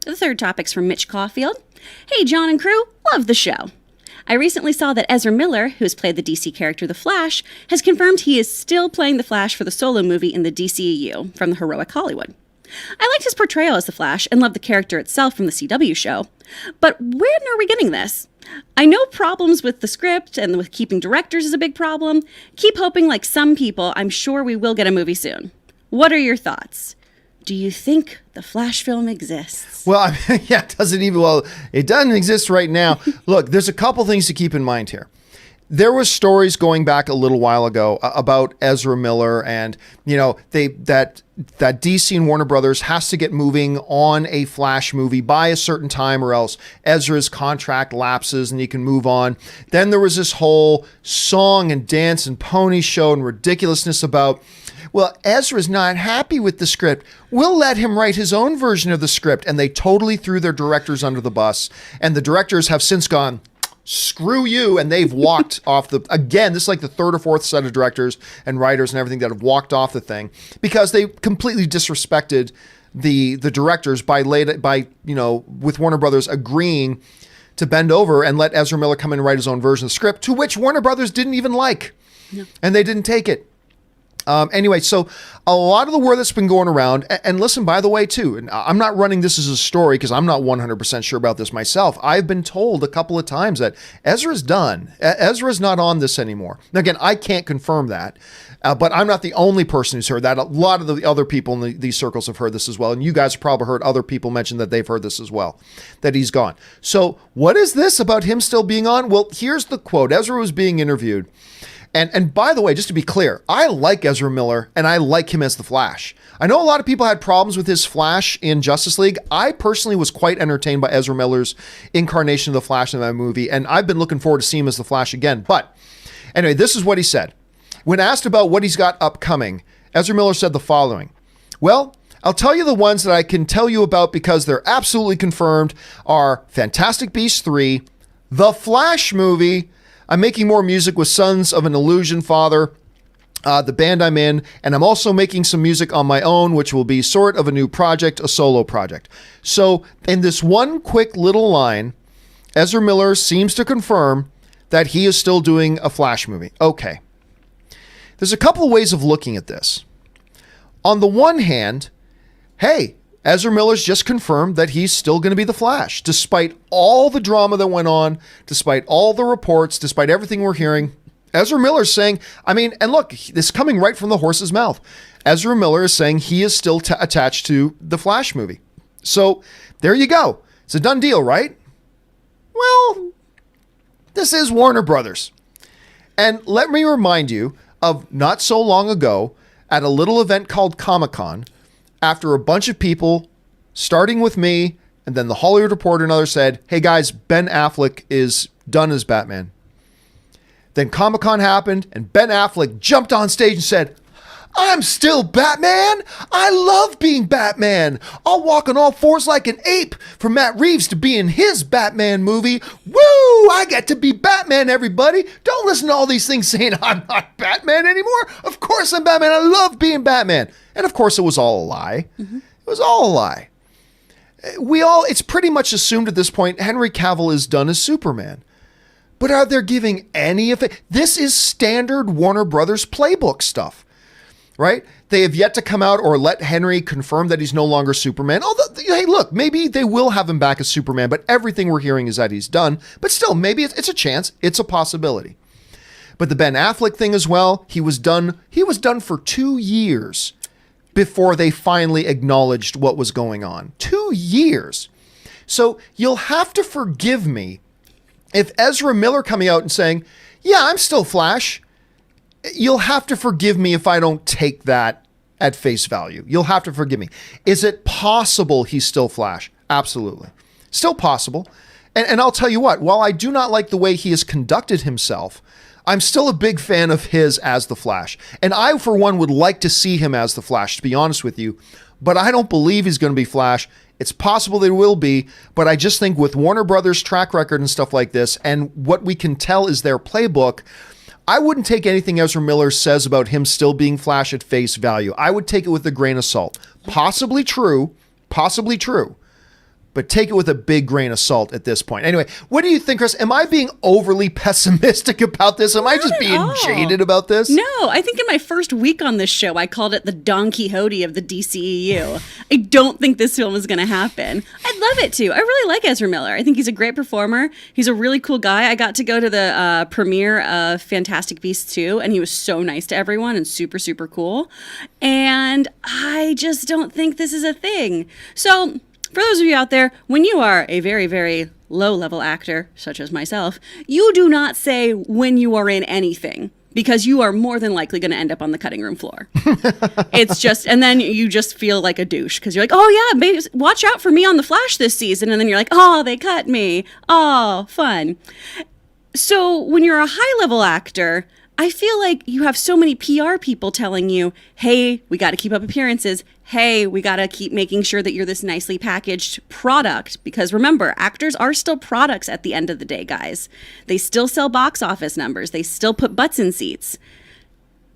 The third topic's from Mitch Caulfield. Hey, John and crew, love the show. I recently saw that Ezra Miller, who has played the DC character The Flash, has confirmed he is still playing The Flash for the solo movie in the DCEU from the heroic Hollywood. I liked his portrayal as The Flash and loved the character itself from the CW show. But when are we getting this? I know problems with the script and with keeping directors is a big problem. Keep hoping, like some people, I'm sure we will get a movie soon. What are your thoughts? Do you think the Flash film exists? Well, I mean, yeah, it doesn't exist right now. Look, there's a couple things to keep in mind here. There was stories going back a little while ago about Ezra Miller and, that DC and Warner Brothers has to get moving on a Flash movie by a certain time or else Ezra's contract lapses and he can move on. Then there was this whole song and dance and pony show and ridiculousness about, well, Ezra's not happy with the script. We'll let him write his own version of the script. And they totally threw their directors under the bus. And the directors have since gone, screw you. And they've walked off again, this is like the third or fourth set of directors and writers and everything that have walked off the thing because they completely disrespected the directors with Warner Brothers agreeing to bend over and let Ezra Miller come in and write his own version of the script, to which Warner Brothers didn't even like. No. And they didn't take it. Anyway, so a lot of the word that's been going around, and listen, by the way, too, and I'm not running this as a story because I'm not 100% sure about this myself. I've been told a couple of times that Ezra's done. Ezra's not on this anymore. Now, again, I can't confirm that, but I'm not the only person who's heard that. A lot of the other people in these circles have heard this as well, and you guys have probably heard other people mention that they've heard this as well, that he's gone. So what is this about him still being on? Well, here's the quote. Ezra was being interviewed. And by the way, just to be clear, I like Ezra Miller and I like him as the Flash. I know a lot of people had problems with his Flash in Justice League. I personally was quite entertained by Ezra Miller's incarnation of the Flash in that movie, and I've been looking forward to seeing him as the Flash again. But anyway, this is what he said. When asked about what he's got upcoming, Ezra Miller said the following. Well, I'll tell you the ones that I can tell you about because they're absolutely confirmed are Fantastic Beasts 3, The Flash movie, I'm making more music with Sons of an Illusion Father, the band I'm in, and I'm also making some music on my own, which will be sort of a new project, a solo project. So in this one quick little line, Ezra Miller seems to confirm that he is still doing a Flash movie. Okay. There's a couple of ways of looking at this. On the one hand, hey, Ezra Miller's just confirmed that he's still going to be the Flash, despite all the drama that went on, despite all the reports, despite everything we're hearing. Ezra Miller's saying, and look, this is coming right from the horse's mouth. Ezra Miller is saying he is still attached to the Flash movie. So there you go. It's a done deal, right? Well, this is Warner Brothers. And let me remind you of not so long ago at a little event called Comic-Con, after a bunch of people, starting with me, and then the Hollywood Reporter and others said, hey guys, Ben Affleck is done as Batman. Then Comic-Con happened, and Ben Affleck jumped on stage and said, I'm still Batman. I love being Batman. I'll walk on all fours like an ape for Matt Reeves to be in his Batman movie. Woo! I get to be Batman, everybody. Don't listen to all these things saying I'm not Batman anymore. Of course I'm Batman. I love being Batman. And of course it was all a lie. Mm-hmm. It was all a lie. It's pretty much assumed at this point Henry Cavill is done as Superman. But are they giving any of it? This is standard Warner Brothers playbook stuff. Right? They have yet to come out or let Henry confirm that he's no longer Superman. Although, hey, look, maybe they will have him back as Superman, but everything we're hearing is that he's done. But still, maybe it's a chance. It's a possibility. But the Ben Affleck thing as well, he was done for 2 years before they finally acknowledged what was going on. 2 years. So you'll have to forgive me if Ezra Miller coming out and saying, yeah, I'm still Flash. You'll have to forgive me if I don't take that at face value. You'll have to forgive me. Is it possible he's still Flash? Absolutely. Still possible. And I'll tell you what, while I do not like the way he has conducted himself, I'm still a big fan of his as the Flash. And I, for one, would like to see him as the Flash, to be honest with you. But I don't believe he's going to be Flash. It's possible there will be, but I just think with Warner Brothers' track record and stuff like this, and what we can tell is their playbook, I wouldn't take anything Ezra Miller says about him still being Flash at face value. I would take it with a grain of salt. Possibly true, but take it with a big grain of salt at this point. Anyway, what do you think, Chris? Am I being overly pessimistic about this? Am I just being jaded about this? No, I think in my first week on this show, I called it the Don Quixote of the DCEU. I don't think this film is going to happen. I'd love it to. I really like Ezra Miller. I think he's a great performer. He's a really cool guy. I got to go to the premiere of Fantastic Beasts 2, and he was so nice to everyone and super, super cool. And I just don't think this is a thing. So for those of you out there, when you are a very, very low-level actor, such as myself, you do not say when you are in anything, because you are more than likely going to end up on the cutting room floor. It's just, and then you just feel like a douche because you're like, oh yeah, baby, watch out for me on The Flash this season. And then you're like, oh, they cut me. Oh, fun. So when you're a high-level actor, I feel like you have so many PR people telling you, hey, we got to keep up appearances. Hey, we got to keep making sure that you're this nicely packaged product. Because remember, actors are still products at the end of the day, guys. They still sell box office numbers. They still put butts in seats.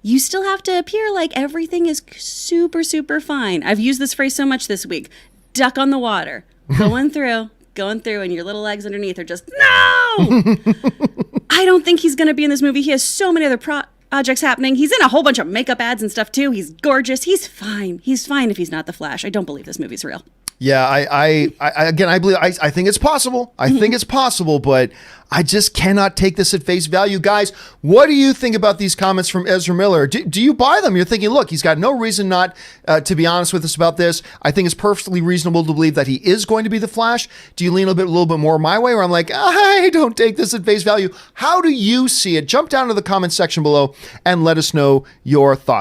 You still have to appear like everything is super, super fine. I've used this phrase so much this week. Duck on the water. Going through, and your little legs underneath are just, no! I don't think he's going to be in this movie. He has so many other projects happening. He's in a whole bunch of makeup ads and stuff too. He's gorgeous. He's fine. He's fine if he's not the Flash. I don't believe this movie's real. Yeah, I believe, I think it's possible. I think it's possible, but I just cannot take this at face value. Guys, what do you think about these comments from Ezra Miller? Do you buy them? You're thinking, look, he's got no reason not to be honest with us about this. I think it's perfectly reasonable to believe that he is going to be the Flash. Do you lean a little bit more my way, where I'm like, I don't take this at face value? How do you see it? Jump down to the comment section below and let us know your thoughts.